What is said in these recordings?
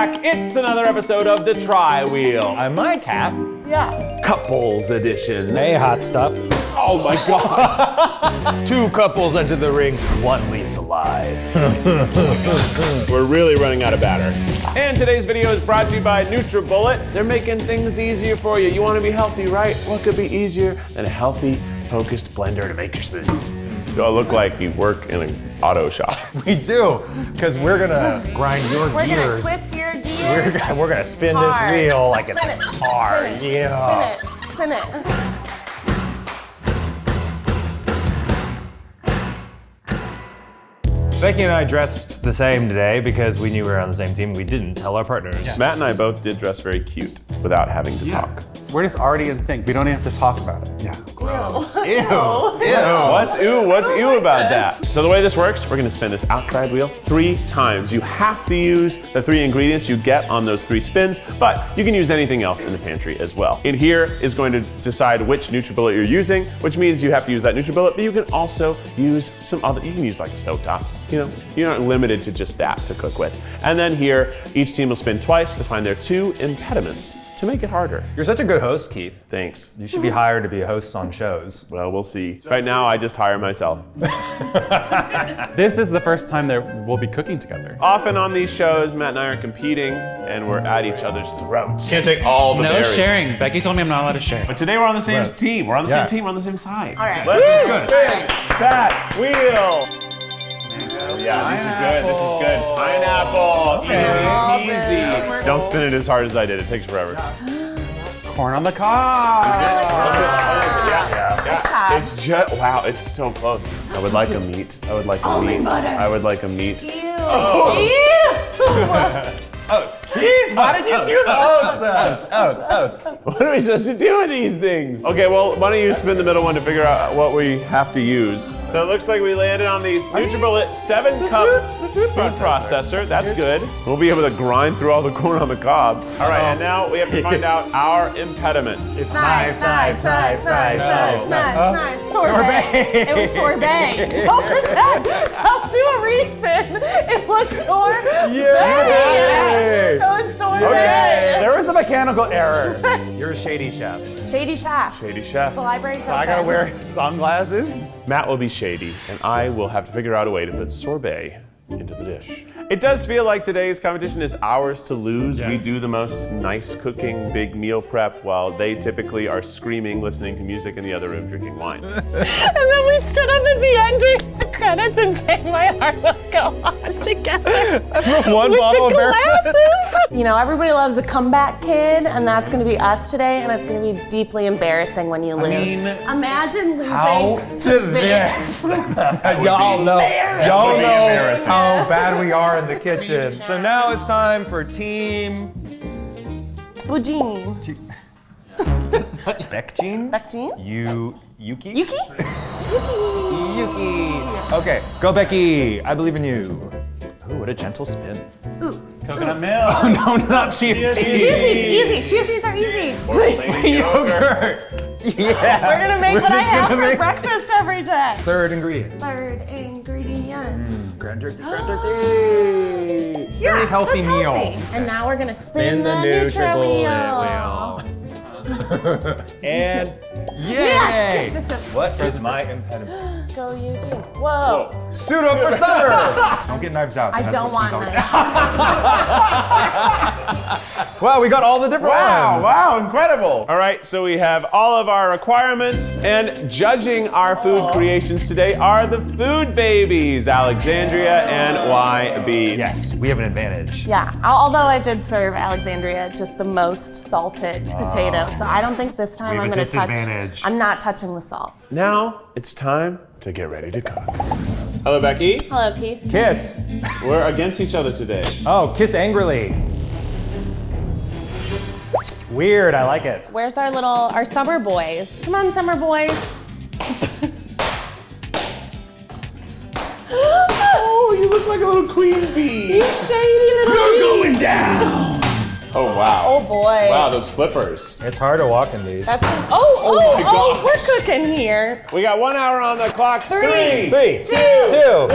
back. It's another episode of The Tri-Wheel. I'm my Cap. Yeah. Couples edition. Hey, hot stuff. Oh my God. Two couples enter the ring, one leaves alive. We're really running out of batter. And today's video is brought to you by NutriBullet. They're making things easier for you. You want to be healthy, right? What could be easier than a healthy, focused blender to make your smoothies? You all look like you work in an auto shop. We do, because we're gonna grind your We're gears. gonna twist your gears. We're gonna spin Hard. this wheel like it's Spin it. a car. Spin it. Yeah. Spin it. Spin it. Becky and I dressed the same today because we knew we were on the same team. We didn't tell our partners. Matt and I both did dress very cute without having to talk. We're just already in sync. We don't even have to talk about it. Yeah. Gross. Ew. What's ew about that? So the way this works, we're gonna spin this outside wheel 3 times. You have to use the 3 ingredients you get on those 3 spins, but you can use anything else in the pantry as well. In here is going to decide which NutriBullet you're using, which means you have to use that NutriBullet, but you can also use some other, you can use like a stovetop. You know, you're not limited to just that to cook with. And then here, each team will spin twice to find their 2 impediments to make it harder. You're such a good host, Keith. Thanks. You should be hired to be a host on shows. Well, we'll see. Right now, I just hire myself. This is the first time that we'll be cooking together. Often on these shows, Matt and I are competing and we're at each other's throats. Can't take all the No berries. sharing. Becky told me I'm not allowed to share. But today we're on the same Right. team. We're on the Yeah. same team. We're on the same side. All right. Let's spin that wheel. Yeah, this is good. This is good. Pineapple. Easy peasy. Don't spin it as hard as I did. It takes forever. Corn on the cob. Yeah. It's just, wow, it's so close. I would like a meat. I would like a meat. butter. I would like a meat. Ew. Oh. Ew. Why did you choose Oats. What are we supposed to do with these things? Okay, well, why don't you spin the middle one to figure out what we have to use. So it looks like we landed on these NutriBullet 7-cup food processor. That's good. We'll be able to grind through all the corn on the cob. All right, and now we have to find out our impediments. Knives. Sorbet. It was sorbet. Don't pretend. Don't do a respin. It was sorbet. Yay. It was sorbet. Okay, there was a mechanical error. You're a shady chef. Shady Chef. Shady Chef. The library's I gotta open. wear sunglasses. Matt will be shady, and I will have to figure out a way to put sorbet into the dish. It does feel like today's competition is ours to lose. We do the most nice cooking, big meal prep, while they typically are screaming, listening to music in the other room, drinking wine. And then we stood up at the end during the credits and sang My Heart Will Go On together. One with bottle the of beer. glasses. You know, everybody loves a comeback kid, and that's gonna be us today, and it's gonna be deeply embarrassing when you lose. Imagine losing How to this? Y'all know embarrassing. how bad we are in the kitchen. So now it's time for team Bujin. Beckjean? Beckjean? Yuki? Yuki? Yuki. Okay, go Becky. I believe in you. Ooh, what a gentle spin. Coconut milk. No, not cheese. Chia seeds, easy. Chia seeds are easy. Yogurt. Yeah. We're gonna make We're what I just have gonna for make- breakfast every day. Third ingredient. Third ingredient. Grand turkey. Very healthy that's meal. healthy. And now we're gonna spin the NutriBullet NutriBullet wheel. and Yes! Yes. What is my impediment? Go Eugene. Whoa. Suit up for summer. Don't get knives out. I don't want knives. knives. Wow, we got all the different ones. Wow, incredible. All right, so we have all of our requirements, and judging our food creations today are the food babies, Alexandria and YB. Yes, we have an advantage. Yeah, although I did serve Alexandria just the most salted potato, so I don't think this time We have I'm a gonna touch. disadvantage. I'm not touching the salt. Now it's time to get ready to cook. Hello, Becky. Hello, Keith. Kiss. We're against each other today. Oh, kiss angrily. Weird, I like it. Where's our summer boys? Come on, summer boys. Oh, you look like a little queen bee. You shady little bee. down. Oh, wow. Oh boy. Wow, those flippers. It's hard to walk in these. That's my we're gosh. cooking here. We got 1 hour on the clock. Three. 3, 2, 1.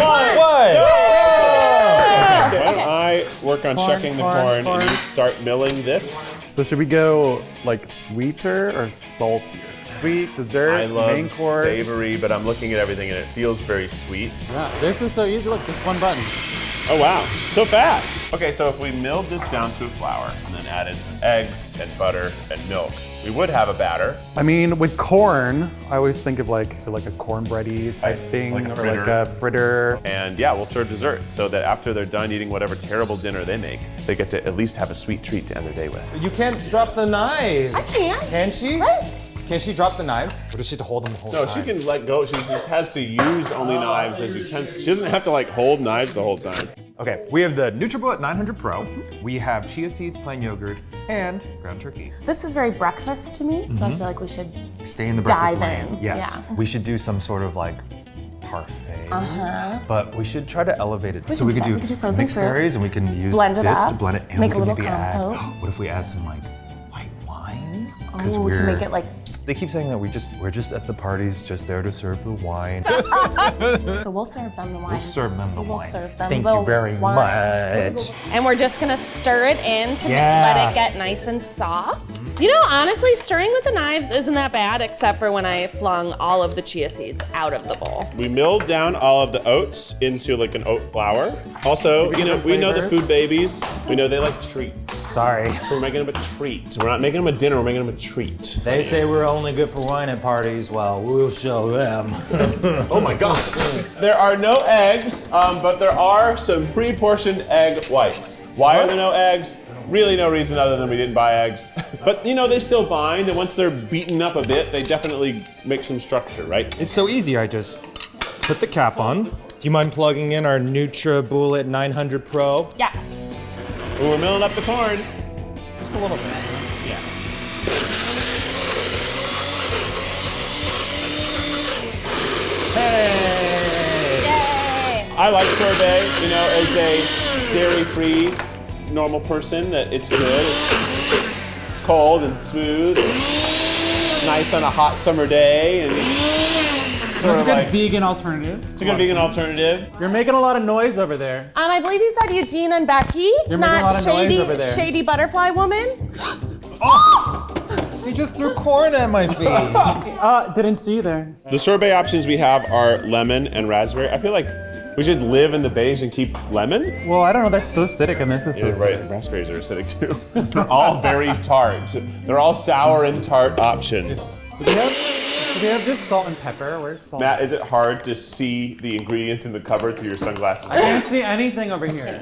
Why don't I work on shucking the corn and you start milling this? So should we go like sweeter or saltier? Sweet, dessert, I love main course. savory, but I'm looking at everything and it feels very sweet. Yeah, this is so easy. Look, just one button. Oh wow, so fast. Okay, so if we milled this down to a flour and then added some eggs and butter and milk, we would have a batter. I mean, with corn, I always think of like a cornbready type thing, like a or fritter. like a fritter. And yeah, we'll serve dessert so that after they're done eating whatever terrible dinner they make, they get to at least have a sweet treat to end their day with. You can't drop the knives. I can't. Can she? Right. Can she drop the knives? Or does she have to hold them the whole No, time? she can let go. She just has to use only knives as utensils. She doesn't have to like hold knives the whole time. Okay, we have the NutriBullet 900 Pro. We have chia seeds, plain yogurt, and ground turkey. This is very breakfast to me, so I feel like we should. Stay in the breakfast Dive lane. in, Yes. yeah. We should do some sort of like parfait. But we should try to elevate it. So can we do could that. do We could do frozen mixed fruit. berries, and we can use Blend it this up, to blend it, and make we a can little maybe add. compote. What if we add some like white wine? Oh, to make it like. They keep saying that we're just at the parties, just there to serve the wine. So we'll serve them the wine. We'll serve them the We'll wine. serve them Thank the you very wine. much. And we're just gonna stir it in to Yeah. let it get nice and soft. You know, honestly, stirring with the knives isn't that bad, except for when I flung all of the chia seeds out of the bowl. We milled down all of the oats into like an oat flour. Also, you know, we know the food babies. We know they like treats. Sorry. So we're making them a treat. We're not making them a dinner, we're making them a treat. They say we're only good for wine at parties. Well, we'll show them. Oh my God. There are no eggs, but there are some pre-portioned egg whites. Why are there no eggs? Really no reason other than we didn't buy eggs. But you know, they still bind, and once they're beaten up a bit, they definitely make some structure, right? It's so easy. I just put the cap on. Do you mind plugging in our NutriBullet 900 Pro? Yes. Ooh, we're milling up the corn. Just a little bit. Yeah. Yay. I like sorbet, you know, as a dairy-free normal person, that it's good. It's cold and smooth, and nice on a hot summer day, and sort It's a of good like, vegan alternative. it's a good vegan alternative. You're making a lot of noise over there. I believe you said Eugene and Becky, You're making not a lot of noise over there. shady butterfly woman. He just threw corn at my feet. Didn't see you there. The sorbet options we have are lemon and raspberry. I feel like we should live in the beige and keep lemon. Well, I don't know. That's so acidic, and this is so Yeah, acidic. right, raspberries are acidic too. They're all very tart. They're all sour and tart options. Do we have just salt and pepper? Where's salt? Matt, is it hard to see the ingredients in the cover through your sunglasses? I can't see anything over here.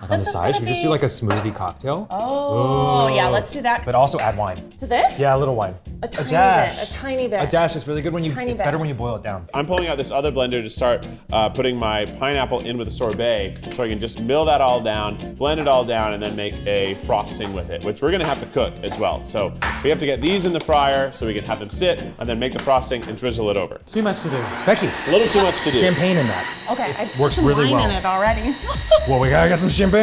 On the This is side, should gonna we just be- do like a smoothie cocktail? Oh, yeah, let's do that. But also add wine. To this? Yeah, a little wine. A tiny dash. bit, a tiny bit. A dash is really good when you. Tiny It's bit. better when you boil it down. I'm pulling out this other blender to start putting my pineapple in with the sorbet so I can just mill that all down, blend it all down, and then make a frosting with it, which we're gonna have to cook as well. So we have to get these in the fryer so we can have them sit and then make the frosting and drizzle it over. Too much to do. Becky, A little too much to do. champagne in that. Okay, I put works some really wine well. in it already. Well, we gotta get some champagne.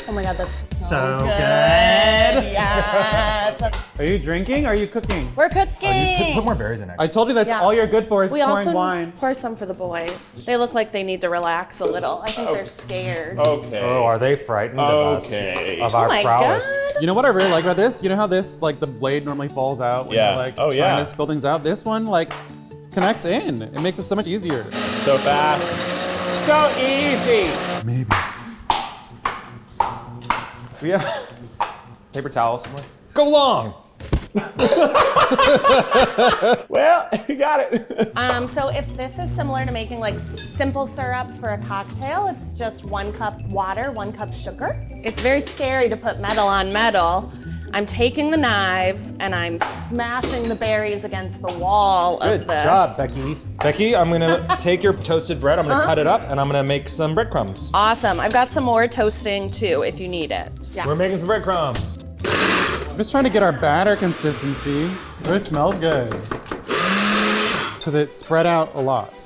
Oh my God, that's So good. good. Yes. Are you drinking? Or are you cooking? We're cooking. Put more berries in it. I told you that's Yeah. all you're good for is We pouring also wine. pour some for the boys. They look like they need to relax a little. I think they're scared. Okay. Oh, are they frightened of us? Okay. Of Oh our my prowess? God. You know what I really like about this? You know how this, like, the blade normally falls out when Yeah. you're, like, Oh, trying yeah. to spill things out? This one, like, connects in. It makes it so much easier. So fast. So easy. Maybe. We have paper towels somewhere. Go long. Well, you got it. So if this is similar to making like simple syrup for a cocktail, it's just 1 cup water, 1 cup sugar. It's very scary to put metal on metal. I'm taking the knives and I'm smashing the berries against the wall of Good the. job, Becky. Becky, I'm gonna take your toasted bread. I'm gonna cut it up, and I'm gonna make some breadcrumbs. Awesome. I've got some more toasting too if you need it. Yeah. We're making some breadcrumbs. I'm just trying to get our batter consistency. Oh, it smells good. Because it spread out a lot.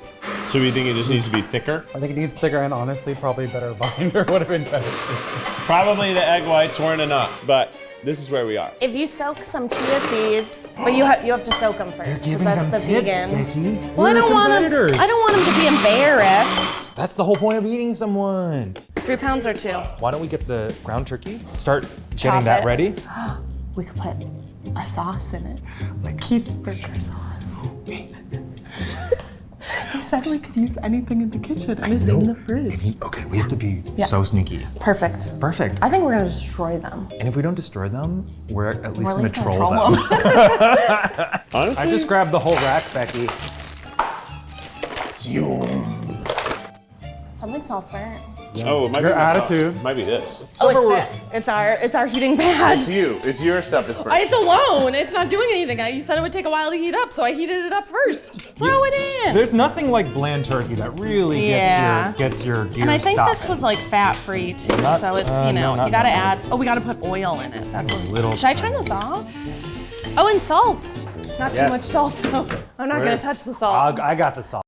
So So you think it just needs to be thicker? I think it needs thicker and honestly, probably better binder would have been better too. Probably the egg whites weren't enough, but this is where we are. If you soak some chia seeds, but you have to soak them first. 'Cause that's the vegan. Becky. Well, I We're don't want them. competitors. I don't want them to be embarrassed. That's the whole point of eating someone. 3 pounds or 2. Why don't we get the ground turkey? Start Chop getting that it. ready. We could put a sauce in it, like Keith's burger sauce. He said we could use anything in the kitchen, and it's in the fridge. Okay, we have to be so sneaky. Perfect. Perfect. I think we're gonna destroy them. And if we don't destroy them, we're at least We're gonna at least troll gonna them. troll them. Honestly, I just grabbed the whole rack, Becky. Something smells burnt. oh, it might Your be myself. attitude. Might be this. Oh, it's this. It's our heating pad. It's you. It's your stuff that's burnt. It's alone. It's not doing anything. You said it would take a while to heat up, so I heated it up first. Throw it in. There's nothing like bland turkey that really gets your gears And I think stopping. this was like fat-free too, Not- so it's, no, not you gotta much. add, we gotta put oil in it. That's what, little should I turn this off? Oh, and salt. Not too Yes. much salt though. I'm not gonna touch the salt. I got the salt.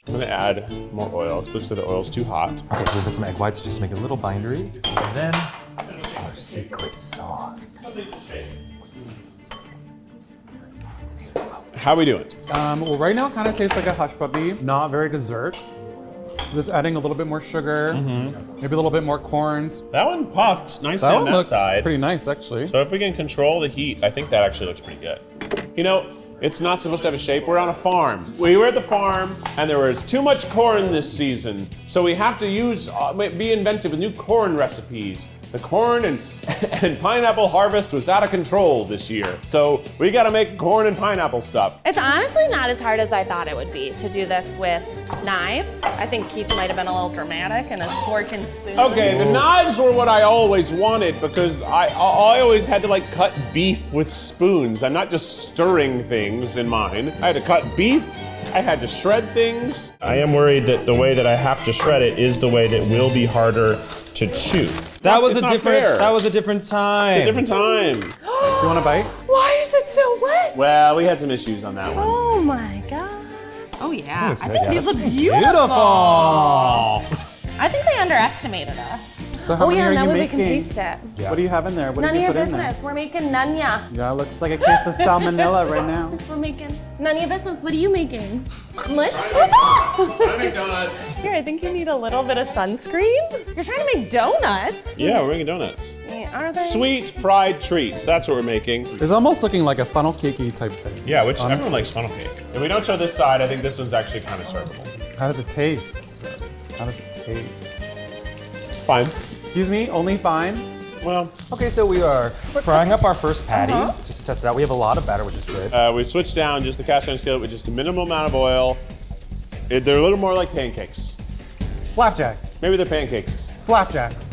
I'm gonna add more oil. It looks like the oil's too hot. Okay, so we put some egg whites just to make it a little bindery. And then our secret sauce. How are we doing? Well, right now it kind of tastes like a hush puppy, not very dessert. Just adding a little bit more sugar, maybe a little bit more corns. That one puffed nicely That on one that looks side. pretty nice, actually. So if we can control the heat, I think that actually looks pretty good. You know, it's not supposed to have a shape. We're on a farm. We were at the farm, and there was too much corn this season. So we have to be inventive with new corn recipes. The corn and pineapple harvest was out of control this year. So we gotta make corn and pineapple stuff. It's honestly not as hard as I thought it would be to do this with knives. I think Keith might have been a little dramatic and a fork and spoon. Okay, the knives were what I always wanted because I always had to like cut beef with spoons. I'm not just stirring things in mine. I had to cut beef. I had to shred things. I am worried that the way that I have to shred it is the way that will be harder to chew. That was It's a not different. fair. That was a different time. It's a different time. Do you want a bite? Why is it so wet? Well, we had some issues on that one. Oh my God. Oh yeah, That's I good, think yeah. these look beautiful. Beautiful. I think they underestimated us. So how Oh many yeah, are now you we can making? taste it. What do you have in there? What None did of you your put in there? business. We're making nunya. Yeah, looks like a case of salmonella right now. We're making none of your business. What are you making? Mush? I make donuts. Here, I think you need a little bit of sunscreen. You're trying to make donuts. Yeah, we're making donuts. Aren't they? Sweet fried treats. That's what we're making. It's almost looking like a funnle cakey type thing. Yeah, which Honestly. everyone likes funnel cake. If we don't show this side, I think this one's actually kind of servable. How does it taste? How does it taste? Fine. Excuse me, only fine. Well, Okay, so we are frying up our first patty just to test it out. We have a lot of batter, which is good. we switched down just the cast iron skillet with just a minimal amount of oil. They're a little more like pancakes. Flapjacks. Maybe they're pancakes. Slapjacks.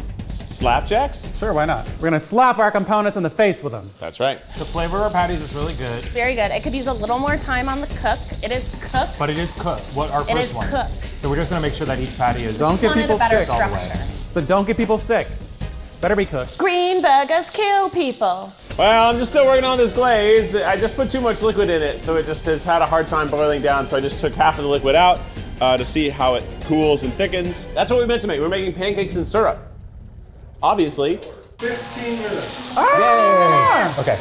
Slapjacks? Sure, why not? We're gonna slap our components in the face with them. That's right. The flavor of our patties is really good, Very good. It could use a little more time on the cook. It is cooked. but it is cooked. What our It first is one? cooked. So we're just gonna make sure that each patty is. Don't get Wanted people a better sick all the way. structure. So don't get people sick. Better be cooked. Green burgers kill people. Well, I'm just still working on this glaze. I just put too much liquid in it, so it just has had a hard time boiling down. So I just took half of the liquid out to see how it cools and thickens. That's what we meant to make. We're making pancakes in syrup. Obviously. 15 minutes. Okay.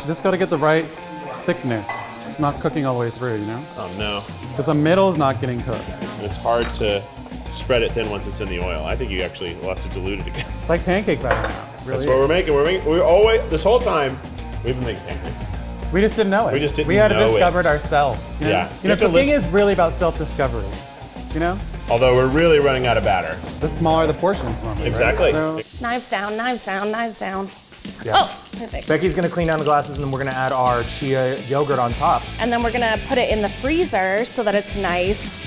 Just gotta get the right thickness. It's not cooking all the way through, you know? Oh no. Because the middle is not getting cooked. It's hard to spread it thin once it's in the oil. I think you actually will have to dilute it again. It's like pancake batter now. Really. That's what we're making. We're always, this whole time, we've been making pancakes. We just didn't know it. We just didn't We had know to discover it. it ourselves. You know? Yeah. You know, You have to cooking listen- is really about self-discovery. You know? Although we're really running out of batter. The smaller the portions normally. Exactly. Right? So, Knives down, knives down, knives down. Oh, perfect. Becky's gonna clean down the glasses, and then we're gonna add our chia yogurt on top. And then we're gonna put it in the freezer so that it's nice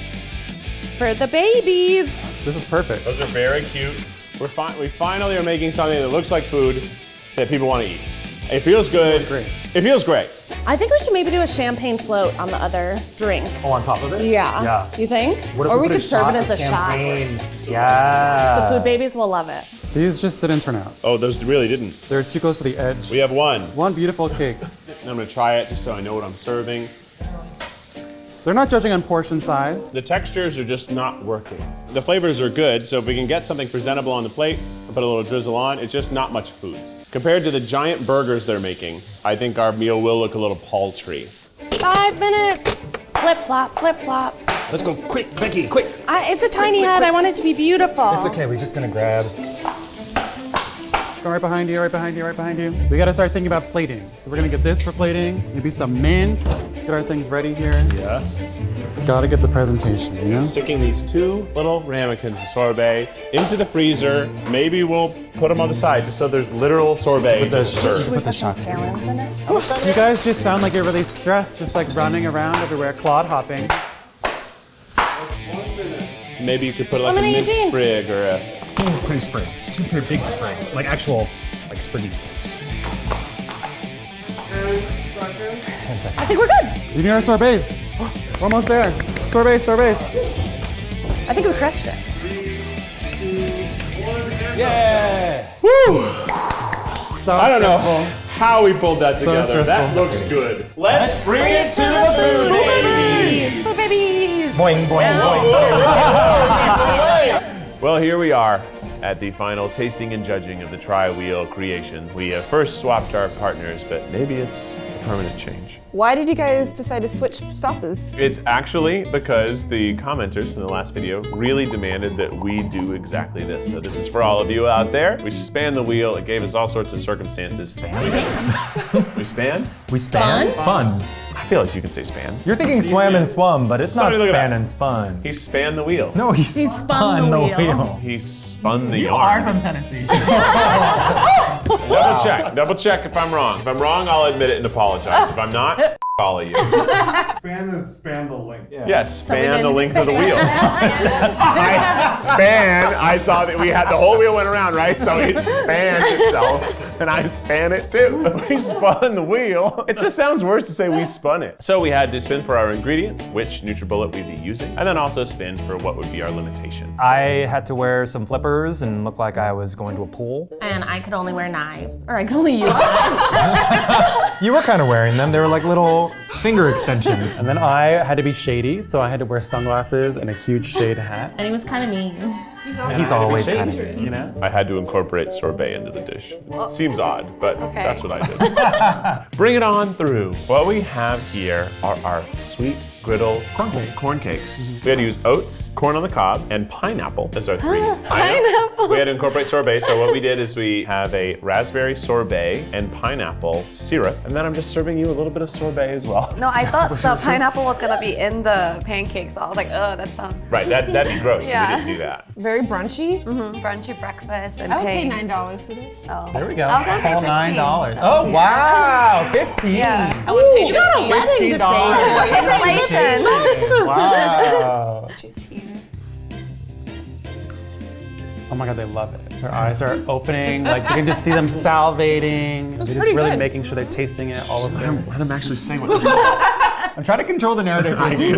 for the babies. this is perfect. Those are very cute. We finally are making something that looks like food that people want to eat. It feels good. Great. It feels great. I think we should maybe do a champagne float on the other drink. Oh, on top of it? Yeah. Yeah. You think? What if Or we put could serve it of as a shot. champagne? Yeah. The food babies will love it. These just didn't turn out. Oh, those really didn't. They're too close to the edge. We have one. One beautiful cake. I'm gonna try it just so I know what I'm serving. They're not judging on portion size. The textures are just not working. The flavors are good, so if we can get something presentable on the plate and put a little drizzle on, it's just not much food. Compared to the giant burgers they're making, I think our meal will look a little paltry. 5 minutes. Flip flop, flip flop. Let's go quick, Becky, quick. It's a tiny head. I want it to be beautiful. It's okay, we're just gonna grab. Go right behind you, right behind you, right behind you. We gotta start thinking about plating. So we're gonna get this for plating, maybe some mint, get our things ready here. Yeah. Gotta get the presentation, you know? Sticking these 2 little ramekins of sorbet into the freezer. Maybe we'll put them on the side just so there's literal sorbet to serve. Should we put some scallions in it? You guys just sound like you're really stressed, just like running around everywhere, clod hopping. Maybe you could put like a Lemon mint 18. sprig or a... 2 pretty sprigs, 2 pretty big sprigs, like actual, like spriggy sprigs. 10 seconds. I think we're good. You need our sorbets. We're almost there. Sorbets, sorbets. I think we crushed it. Yeah! I don't know how we pulled that So together. That stressful. looks good. Let's bring it to the food, babies! Oh, babies. Boing, boing, boing. Well, here we are at the final tasting and judging of the Tri-Wheel creations. We first swapped our partners, but maybe it's a permanent change. Why did you guys decide to switch spouses? It's actually because the commenters in the last video really demanded that we do exactly this. So this is for all of you out there. We spanned the wheel. It gave us all sorts of circumstances. We span? We span? Spun. I feel like you can say span. You're thinking swam and swum, but it's not Somebody look at span that. and spun. He spanned the wheel. No, he spun the wheel. He spun the You are yarn. from Tennessee. Double check if I'm wrong. If I'm wrong, I'll admit it and apologize. If I'm not, f all of you. Span is span the length. Yeah, span the didn't length of the wheel. I saw that we had the whole wheel went around, right? So it spanned itself, and I span it too. We spun the wheel. It just sounds worse to say we spun it. So we had to spin for our ingredients, which NutriBullet we'd be using, and then also spin for what would be our limitation. I had to wear some flippers and look like I was going to a pool. And I could only wear knives, or I could only use knives. You were kind of wearing them. They were like little finger extensions. And then I had to be shady, so I had to wear sunglasses and a huge shade hat. And he was kind of mean. He's always kind of mean. You know? I had to incorporate sorbet into the dish. It seems odd, but Okay. that's what I did. Bring it on through. What we have here are our sweet griddle corn cakes. We had to use oats, corn on the cob, and pineapple as our 3. Pineapple. We had to incorporate sorbet, so what we did is we have a raspberry sorbet and pineapple syrup, and then I'm just serving you a little bit of sorbet as well. No, I thought the pineapple was gonna be in the pancakes. So I was like, oh, that sounds Right, that'd be gross, so Yeah. we didn't do that. very brunchy. Brunchy breakfast and I would pay pay. $9 for this. Oh. There we go. I was gonna say All 15, $9. so, Oh, yeah. wow. 15. Yeah. I would pay You got a wedding to $15. say. Inflation. Wow. Oh my God, they love it. Their eyes are opening, like you can just see them salivating. They're just pretty really good. making sure they're tasting it, all of them. Let him actually say what they're saying. I'm trying to control the narrative here.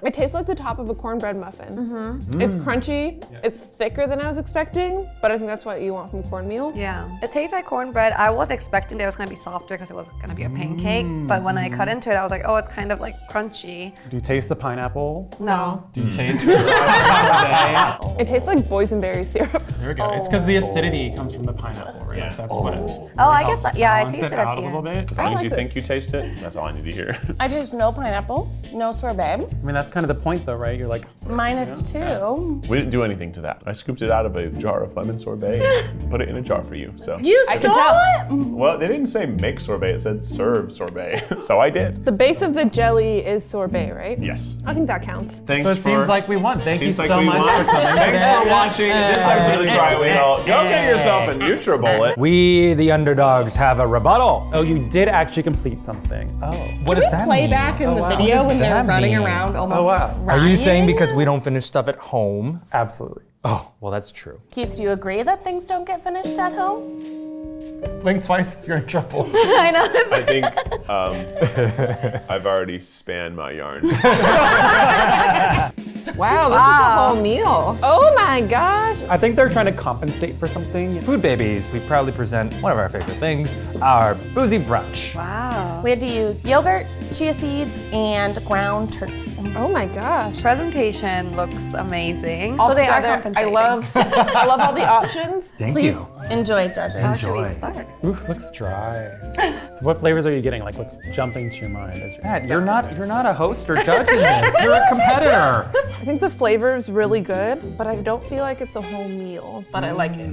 It tastes like the top of a cornbread muffin. It's crunchy. It's thicker than I was expecting, but I think that's what you want from cornmeal. Yeah, it tastes like cornbread. I was expecting that it was gonna be softer because it was gonna be a pancake, but when I cut into it, I was like, oh, it's kind of like crunchy. Do you taste the pineapple? No. Do you taste the It tastes like boysenberry syrup. There we go. It's because the acidity comes from the pineapple, right? Yeah. That's what it Oh, I guess, yeah, I balance tasted it it out at a the little end. bit. As long as like you think this. you taste it, that's all I need to hear. I taste no pineapple, no sorbet. I mean, that's kind of the point though, right? You're like, -2. We didn't do anything to that. I scooped it out of a jar of lemon sorbet and put it in a jar for you. So, You stole it? well, they didn't say make sorbet; it said serve sorbet. So I did. The base of the jelly is sorbet, right? Yes. I think that counts. Thanks. so it seems like we won. Thank you Seems like so we much won. for coming. Thanks for watching this episode of the Tri-Wheel. Go get yourself a NutriBullet. We, the underdogs, have a rebuttal. Oh, you did actually complete something. Oh. What does that Play mean? back in the wow. video What does when they're that running mean? around almost Oh, wow. Are you saying crying? because we don't finish stuff at home? Absolutely. Oh, well, that's true. Keith, do you agree that things don't get finished at home? Blink twice if you're in trouble. I know. I think I've already spanned my yarn. Wow, this is a whole meal. Oh my gosh. I think they're trying to compensate for something. Food babies, we proudly present one of our favorite things, our boozy brunch. Wow. We had to use yogurt, chia seeds, and ground turkey. Oh my gosh. Presentation looks amazing. All so they are together, I compensating. I love all the options. Thank Please you. enjoy, judges. How should we Enjoy. start? Ooh, looks dry. So what flavors are you getting? Like what's jumping to your mind? As Matt, you're not a host or judge in this. You're a competitor. I think the flavor is really good, but I don't feel like it's a whole meal, but I like it.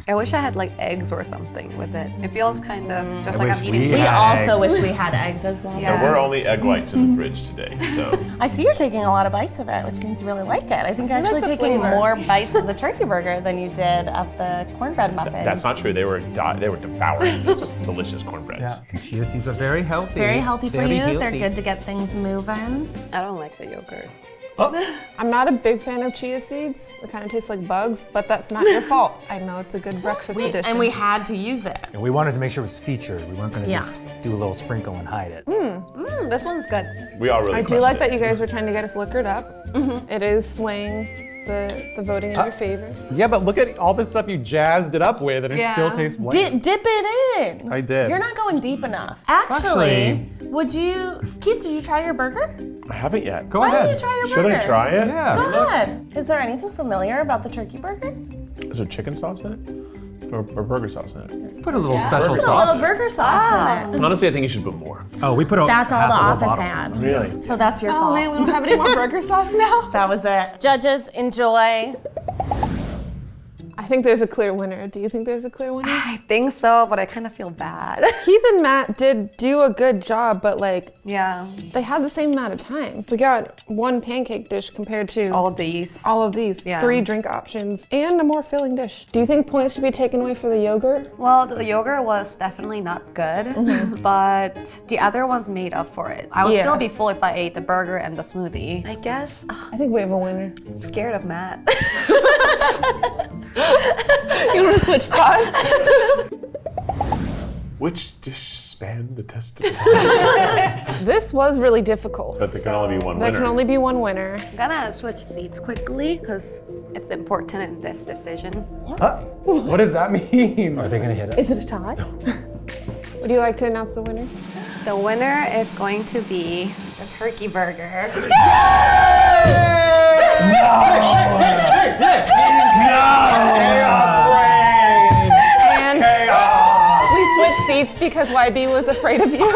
I wish I had like eggs or something with it. It feels kind of just like wish I'm eating. we We had also eggs. wish we had eggs as well. Yeah. There were only egg whites in the fridge today, so. I see you're taking a lot of bites of it, which means you really like it. I think you're I like actually the taking flavor. more bites of the turkey burger than you did of the cornbread muffin. That's not true. They were devouring those delicious cornbreads. Yeah. Chia seeds are very healthy. very healthy for Very you. healthy. They're good to get things moving. I don't like the yogurt. I'm not a big fan of chia seeds. It kind of tastes like bugs, but that's not your fault. I know it's a good breakfast addition. And we had to use it. And we wanted to make sure it was featured. We weren't going to Yeah. just do a little sprinkle and hide it. This one's good. We all really I do crushed like it. that you guys were trying to get us liquored up. It is swaying the voting in your favor. Yeah, but look at all this stuff you jazzed it up with, and it Yeah. still tastes bland. Dip it in. I did. You're not going deep enough. Actually, would you, Keith, did you try your burger? I haven't yet. Go Why ahead. don't you try your Should burger? I try it? Yeah. Go ahead. Is there anything familiar about the turkey burger? Is there chicken sauce in it? Or burger sauce in it? Put a little special Put a sauce. little burger sauce in it. Honestly, I think you should put more. Oh, we put a That's all half the of a office bottle. had. Really? So that's your Oh fault. man, we don't have any more burger sauce now? That was it. Judges, enjoy. I think there's a clear winner. Do you think there's a clear winner? I think so, but I kind of feel bad. Keith and Matt did do a good job, but like Yeah. they had the same amount of time. We got one pancake dish compared to All of these. all of these, Yeah. 3 drink options, and a more filling dish. Do you think points should be taken away for the yogurt? Well, the yogurt was definitely not good, but the other ones made up for it. I would Yeah. still be full if I ate the burger and the smoothie. I guess I think we have a winner. I'm scared of Matt. You want to switch spots? Which dish spanned the test of time? This was really difficult. But there can only be one There winner. can only be one winner. I'm gonna switch seats quickly because it's important in this decision. What does that mean? Are they going to hit it? Is it a tie? Would you like to announce the winner? The winner is going to be the turkey burger. And we switched seats because YB was afraid of you.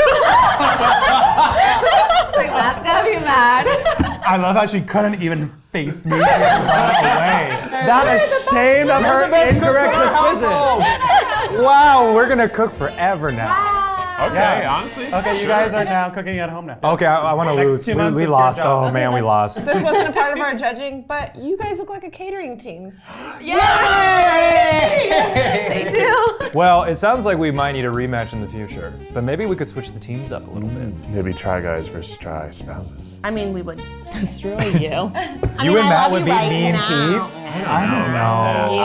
Like, Matt's gonna be mad. I love how she couldn't even face me. She had to run away. That ashamed of her incorrect decision. Wow, we're going to cook forever now. Okay, Yeah. honestly. Okay, you sure. guys are now cooking at home now. Okay, I want to Next lose. 2 months We is your lost. job. Oh, man, we lost. This wasn't a part of our judging, but you guys look like a catering team. They do. Well, it sounds like we might need a rematch in the future, but maybe we could switch the teams up a little bit. Maybe try guys versus try spouses. I mean, we would destroy you. You and Matt would beat me and Keith? I don't know.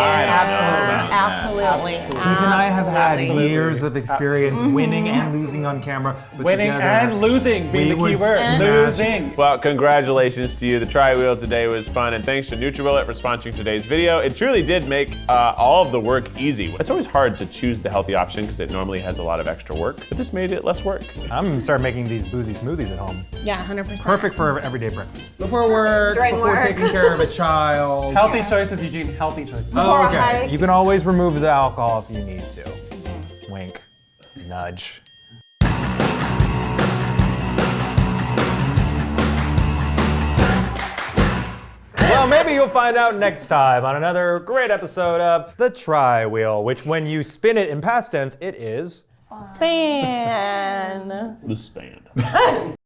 Absolutely. Keith and I have had Absolutely. years of experience winning and losing on camera. But Winning together, and losing being we the key would word. smash. Losing. Well, congratulations to you. The tri-wheel today was fun, and thanks to NutriBullet for sponsoring today's video. It truly did make all of the work easy. It's always hard to choose the healthy option because it normally has a lot of extra work, but this made it less work. I'm gonna start making these boozy smoothies at home. Yeah, 100%. Perfect for everyday breakfast. Before work, During before work. taking care of a child. Healthy choices, Eugene. Healthy choices. Oh, a okay. hike. You can always remove the alcohol if you need to. Wink. Nudge. Well, maybe you'll find out next time on another great episode of The Tri-Wheel, which when you spin it in past tense, it is... Span. The span.